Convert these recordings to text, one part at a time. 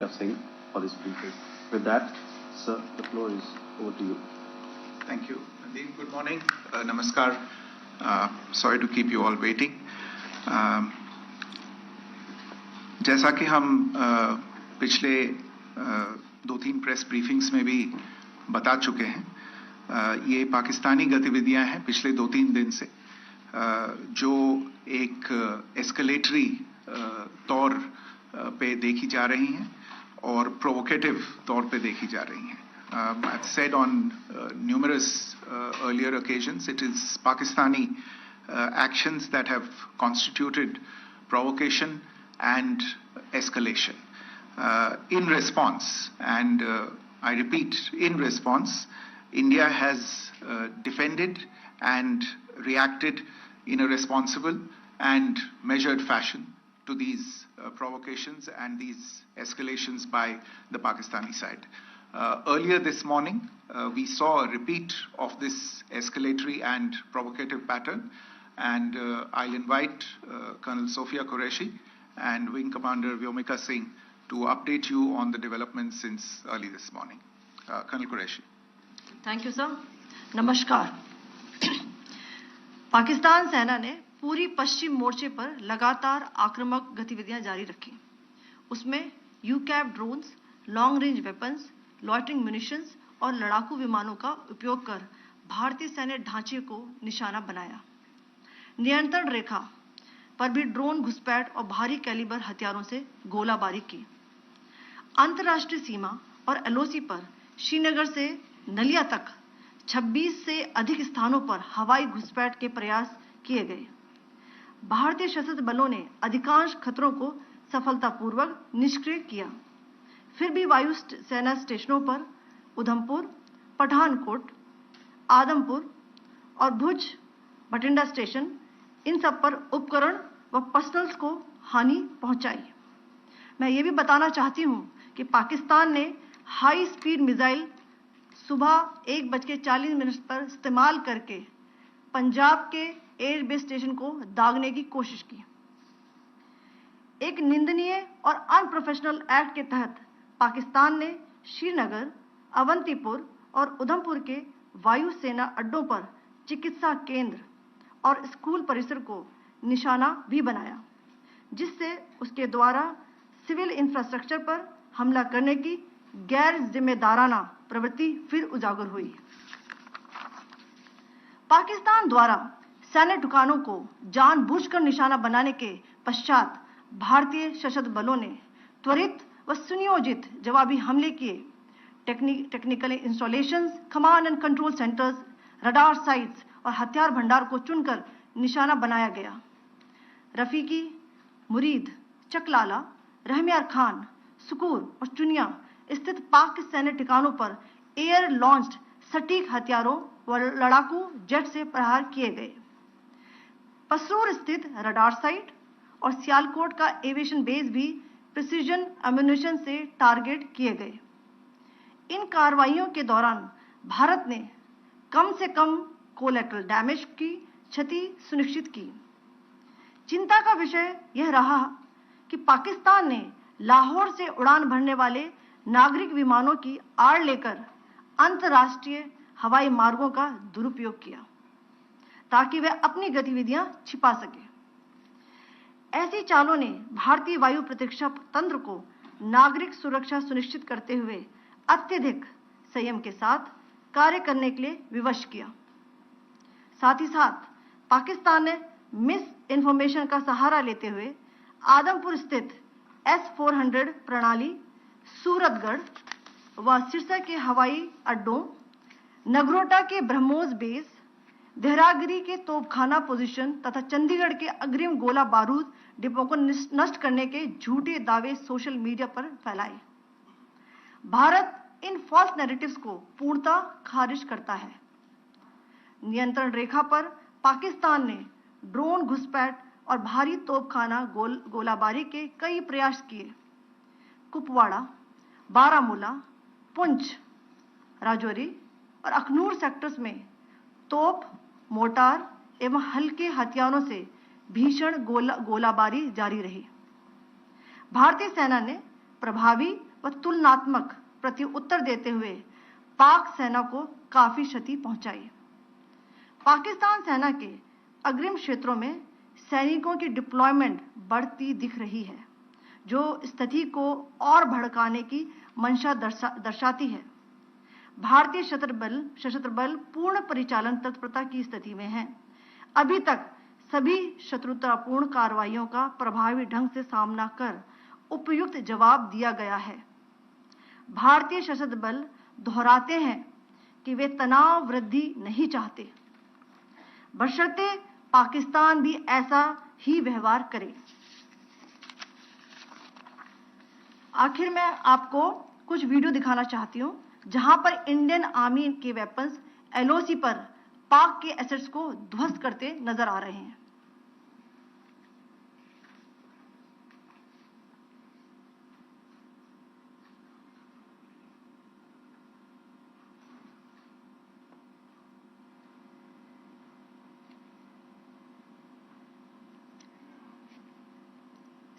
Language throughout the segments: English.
Singh for this briefing. With that, sir, the floor is over to you. Thank you, Nadeem. Good morning. Namaskar. Sorry to keep you all waiting. जैसा कि हम पिछले 2-3 press briefings में भी बता चुके हैं, ये पाकिस्तानी गतिविधियां हैं पिछले 2-3 दिन से, जो एक एस्केलेटरी तौर पे देखी जा रही हैं और प्रोवोकेटिव तौर पे देखी जा रही हैं. I've said on numerous earlier occasions, it is Pakistani actions that have constituted provocation and escalation. In response, and I repeat, in response, India has defended and reacted in a responsible and measured fashion to these provocations and these escalations by the Pakistani side. Earlier this morning, we saw a repeat of this escalatory and provocative pattern, and I'll invite Colonel Sophia Qureshi and Wing Commander Vyomika Singh to update you on the developments since early this morning. Colonel Qureshi. Thank you, sir. Namaskar. Pakistan सेना ने पूरी पश्चिम मोर्चे पर लगातार आक्रामक गतिविधियां जारी रखी. उसमें यूकैप drones, long range weapons, loitering munitions और लड़ाकू विमानों का उपयोग कर भारतीय सैन्य ढांचे को निशाना बनाया. नियंत्रण रेखा पर भी ड्रोन घुसपैठ और भारी कैलिबर हथियारों से गोलाबारी की. अंतर्राष्ट्रीय सीमा और एलओसी पर श्रीनगर से नलिया तक 26 से अधिक स्थानों पर हवाई घुसपैठ के प्रयास किए गए. भारतीय सशस्त्र बलों ने अधिकांश खतरों को सफलतापूर्वक निष्क्रिय किया. फिर भी वायु सेना स्टेशनों पर उधमपुर, पठानकोट, आदमपुर और भुज बठिंडा स्टेशन, इन सब पर उपकरण व पर्सनल्स को हानि पहुंचाई. मैं ये भी बताना चाहती हूं कि पाकिस्तान ने हाई स्पीड मिसाइल सुबह 1:40 पर इस्तेमाल करके पंजाब के एयरबेस स्टेशन को दागने की कोशिश की. एक निंदनीय और अनप्रोफेशनल एक्ट के तहत पाकिस्तान ने श्रीनगर, अवंतीपुर और उधमपुर के वायु सेना अड्डों पर चिकित्सा केंद्र और स्कूल परिसर को निशाना भी बनाया, जिससे उसके द्वारा सिविल इंफ्रास्ट्रक्चर पर हमला करने की गैर जिम्मेदाराना प्रवृत्ति फिर उजागर हुई. पाकिस्तान द्वारा सैन्य ठिकानों को जानबूझकर निशाना बनाने के पश्चात भारतीय सशस्त्र बलों ने त्वरित व सुनियोजित जवाबी हमले किए. Technical installations, command and control centres, radar sites और हथियार भंडार को चुनकर निशाना बनाया गया. रफीकी, मुरीद, चकलाला, रहमियार खान, सुकूर और चुनिया स्थित पाक सैन्य ठिकानों पर एयर लॉन्च्ड सटीक हथियारों व लड़ाकू जेट से प्रहार किए गए. पसरूर स्थित रडार साइट और सियालकोट का एविएशन बेस भी प्रिसीजन एम्यूनिशन से टारगेट किए गए. इन कार्रवाइयों के दौरान भारत ने कम से कम कोलैटरल डैमेज की क्षति सुनिश्चित की. चिंता का विषय यह रहा कि पाकिस्तान ने लाहौर से उड़ान भरने वाले नागरिक विमानों की आड़ लेकर अंतर्राष्ट्रीय हवाई मार्गों का दुरुपयोग किया ताकि वह अपनी गतिविधियां छिपा सके. ऐसी चालों ने भारतीय वायु प्रतिरक्षा तंत्र को नागरिक सुरक्षा सुनिश्चित करते हुए अत्यधिक संयम के साथ कार्य करने के लिए विवश किया. साथ ही साथ पाकिस्तान ने मिस इंफॉर्मेशन का सहारा लेते हुए आदमपुर स्थित S-400 प्रणाली, सूरतगढ़ व सिरसा के हवाई अड्डों, नगरोटा के ब्रह्मोस बेस, देहरागिरी के तोपखाना पोजीशन तथा चंडीगढ़ के अग्रिम गोला बारूद डिपो को नष्ट करने के झूठे दावे सोशल मीडिया पर फैलाए. भारत इन फॉल्स नैरेटिव्स को पूर्णतः खारिज करता है. नियंत्रण रेखा पर पाकिस्तान ने ड्रोन घुसपैठ और भारी तोपखाना गोलाबारी के कई प्रयास किए. कुपवाड़ा, बारामूला, पुंछ, राजौरी और अखनूर सेक्टर्स में तोप, मोर्टार एवं हल्के हथियारों से भीषण गोलाबारी जारी रही. भारतीय सेना ने प्रभावी व तुलनात्मक प्रत्युत्तर देते हुए पाक सेना को काफी क्षति पहुंचाई। पाकिस्तान सेना के अग्रिम क्षेत्रों में सैनिकों की डिप्लॉयमेंट बढ़ती दिख रही है, जो स्थिति को और भड़काने की मंशा दर्शाती है। भारतीय सशस्त्र बल पूर्ण परिचालन तत्परता की स्थिति में हैं। अभी तक सभी शत्रुतापूर्ण कार्रवाइयों का प्रभावी ढंग से सामना कर उपयुक्त जवाब दिया गया है। भारतीय सशस्त्र बल दोहराते हैं कि वे तनाव वृद्धि नहीं चाहते, बशर्ते पाकिस्तान भी ऐसा ही व्यवहार करे। आखिर में आपको कुछ वीडियो दिखाना चाहती हूं, जहां पर इंडियन आर्मी के वेपन्स एलओसी पर पाक के एसेट्स को ध्वस्त करते नजर आ रहे हैं।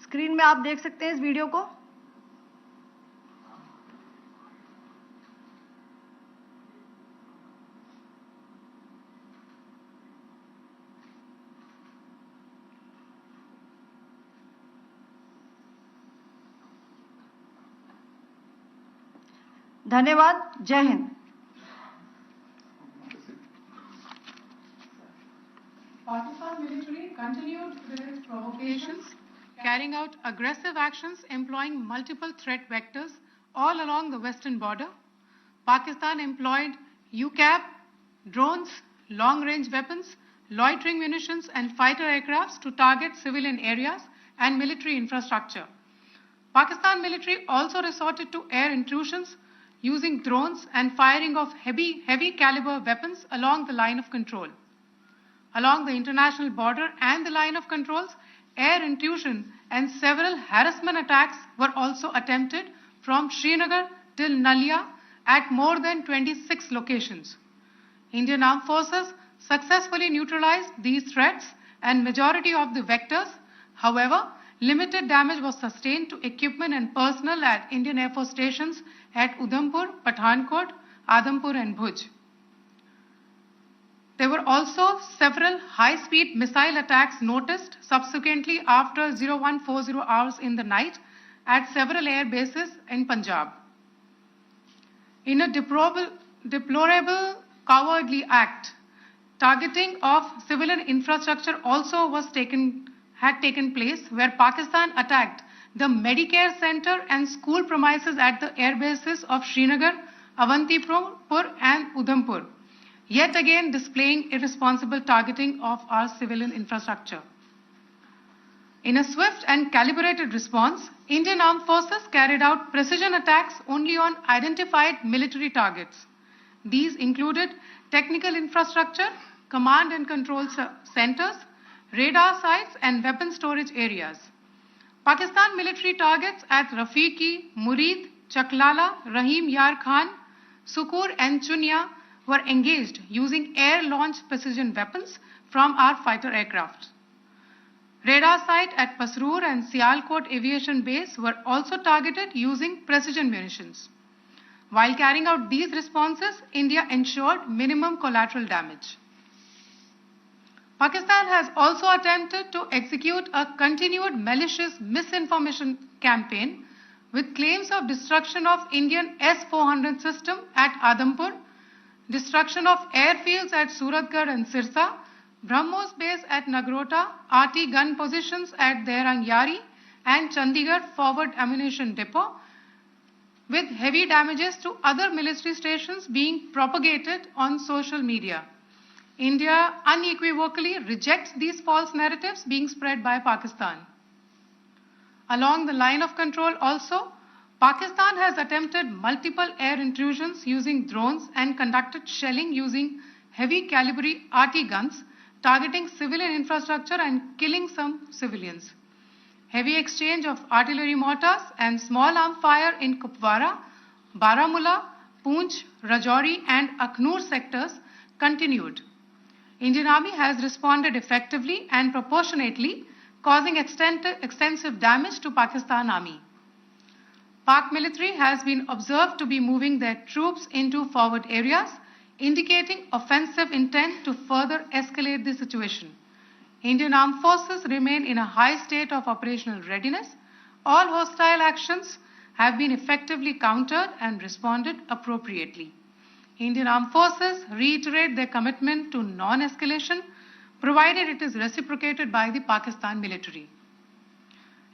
स्क्रीन में आप देख सकते हैं इस वीडियो को। धन्यवाद। जय Hind. Pakistan military continued with its provocations, carrying out aggressive actions employing multiple threat vectors all along the western border. Pakistan employed UCAV, drones, long-range weapons, loitering munitions and fighter aircrafts to target civilian areas and military infrastructure. Pakistan military also resorted to air intrusions using drones and firing of heavy caliber weapons along the line of control. Along the international border and the line of controls, air intrusion and several harassment attacks were also attempted from Srinagar till Nalia at more than 26 locations. Indian Armed Forces successfully neutralized these threats and majority of the vectors. However, limited damage was sustained to equipment and personnel at Indian Air Force stations at Udhampur, Pathankot, Adampur and Bhuj. There were also several high-speed missile attacks noticed subsequently after 0140 hours in the night at several air bases in Punjab. In a deplorable cowardly act, targeting of civilian infrastructure also had taken place, where Pakistan attacked the Medicare Center and school premises at the air bases of Srinagar, Avantipur and Udhampur, yet again displaying irresponsible targeting of our civilian infrastructure. In a swift and calibrated response, Indian Armed Forces carried out precision attacks only on identified military targets. These included technical infrastructure, command and control centers, radar sites and weapon storage areas. Pakistan military targets at Rafiqi, Murid, Chaklala, Rahim Yar Khan, Sukur and Chunya were engaged using air-launched precision weapons from our fighter aircraft. Radar site at Pasroor and Sialkot Aviation Base were also targeted using precision munitions. While carrying out these responses, India ensured minimum collateral damage. Pakistan has also attempted to execute a continued malicious misinformation campaign with claims of destruction of Indian S-400 system at Adampur, destruction of airfields at Suratgarh and Sirsa, BrahMos base at Nagrota, RT gun positions at Derang Yari and Chandigarh forward ammunition depot, with heavy damages to other military stations being propagated on social media. India unequivocally rejects these false narratives being spread by Pakistan. Along the line of control also, Pakistan has attempted multiple air intrusions using drones and conducted shelling using heavy caliber RT guns, targeting civilian infrastructure and killing some civilians. Heavy exchange of artillery mortars and small arm fire in Kupwara, Baramulla, Poonch, Rajouri and Akhnur sectors continued. Indian Army has responded effectively and proportionately, causing extensive damage to Pakistan Army. Pak military has been observed to be moving their troops into forward areas, indicating offensive intent to further escalate the situation. Indian Armed Forces remain in a high state of operational readiness. All hostile actions have been effectively countered and responded appropriately. Indian Armed Forces reiterate their commitment to non-escalation, provided it is reciprocated by the Pakistan military.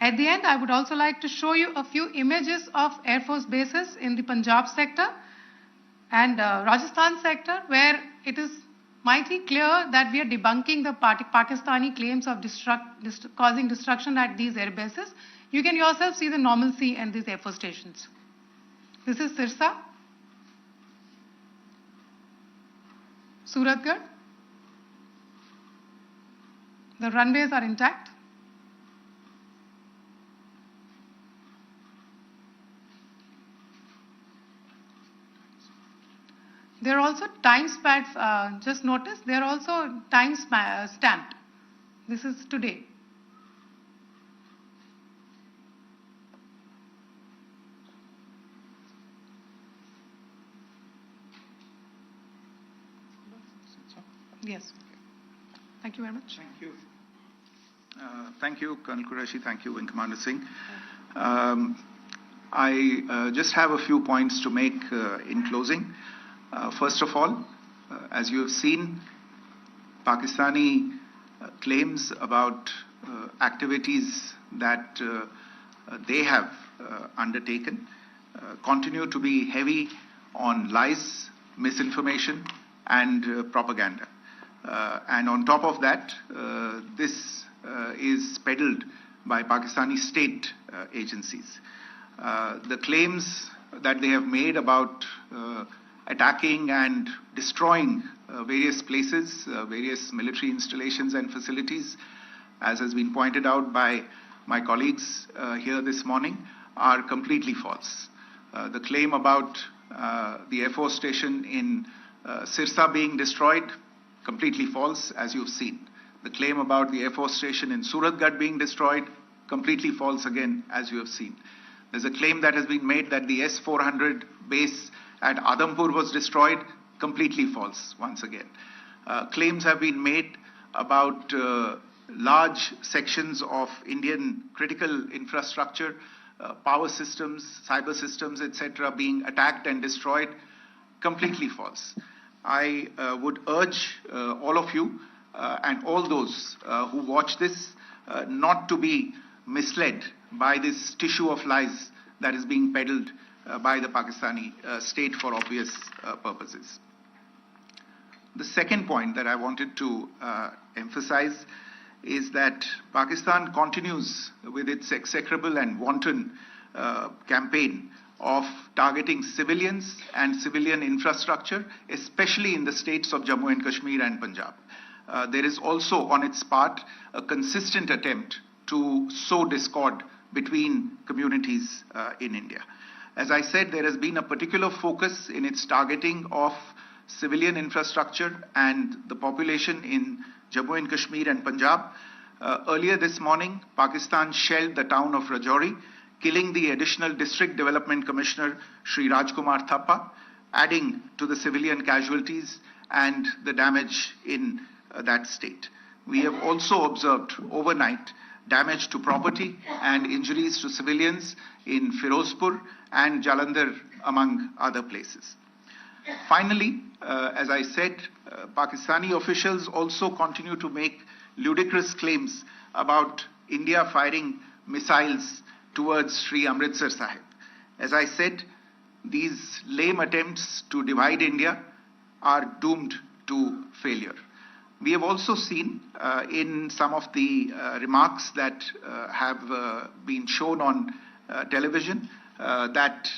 At the end, I would also like to show you a few images of Air Force bases in the Punjab sector and Rajasthan sector, where it is mighty clear that we are debunking the Pakistani claims of causing destruction at these air bases. You can yourself see the normalcy in these Air Force stations. This is Sirsa, Suratgarh. The runways are intact. There are also time pads, just notice, they are also time stamped. This is today. Yes. Thank you very much. Thank you. Thank you, Colonel Qureshi. Thank you, Wing Commander Singh. I just have a few points to make in closing. First of all, as you have seen, Pakistani claims about activities that they have undertaken continue to be heavy on lies, misinformation, and propaganda. And on top of that, this is peddled by Pakistani state agencies. The claims that they have made about attacking and destroying various places, various military installations and facilities, as has been pointed out by my colleagues here this morning, are completely false. The claim about the Air Force station in Sirsa being destroyed, completely false, as you've seen. The claim about the Air Force station in Suratgarh being destroyed, completely false again, as you have seen. There's a claim that has been made that the S-400 base at Adampur was destroyed, completely false once again. Claims have been made about large sections of Indian critical infrastructure, power systems, cyber systems, etc., being attacked and destroyed, completely false. I would urge all of you and all those who watch this not to be misled by this tissue of lies that is being peddled by the Pakistani state for obvious purposes. The second point that I wanted to emphasize is that Pakistan continues with its execrable and wanton campaign of targeting civilians and civilian infrastructure, especially in the states of Jammu and Kashmir and Punjab. There is also on its part a consistent attempt to sow discord between communities in India. As I said, there has been a particular focus in its targeting of civilian infrastructure and the population in Jammu and Kashmir and Punjab. Earlier this morning, Pakistan shelled the town of Rajouri, killing the additional District Development Commissioner, Sri Rajkumar Thappa, adding to the civilian casualties and the damage in that state. We have also observed overnight damage to property and injuries to civilians in Firozpur and Jalandhar, among other places. Finally, as I said, Pakistani officials also continue to make ludicrous claims about India firing missiles towards Sri Amritsar Sahib. As I said, these lame attempts to divide India are doomed to failure. We have also seen in some of the remarks that have been shown on television that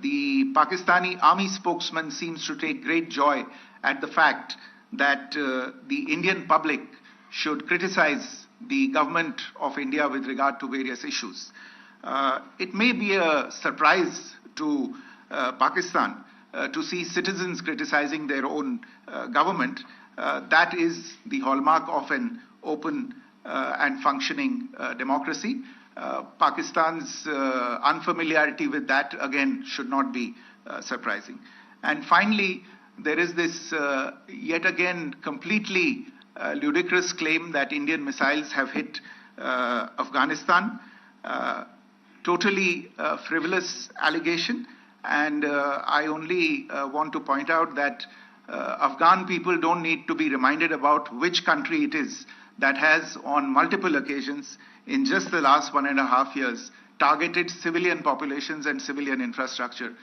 the Pakistani army spokesman seems to take great joy at the fact that the Indian public should criticize the government of India with regard to various issues. It may be a surprise to Pakistan to see citizens criticizing their own government. That is the hallmark of an open and functioning democracy. Pakistan's unfamiliarity with that, again, should not be surprising. And finally, there is this yet again completely ludicrous claim that Indian missiles have hit Afghanistan. Totally frivolous allegation. And I only want to point out that Afghan people don't need to be reminded about which country it is that has, on multiple occasions, in just the last 1.5 years, targeted civilian populations and civilian infrastructure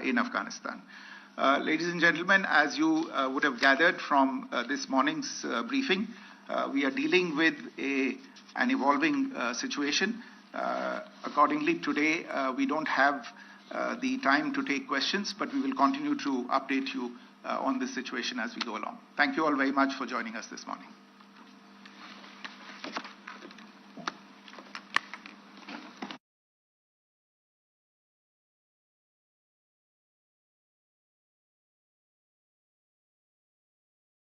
in Afghanistan. Ladies and gentlemen, as you would have gathered from this morning's briefing, we are dealing with an evolving situation. Accordingly, today we don't have the time to take questions, but we will continue to update you on this situation as we go along. Thank you all very much for joining us this morning.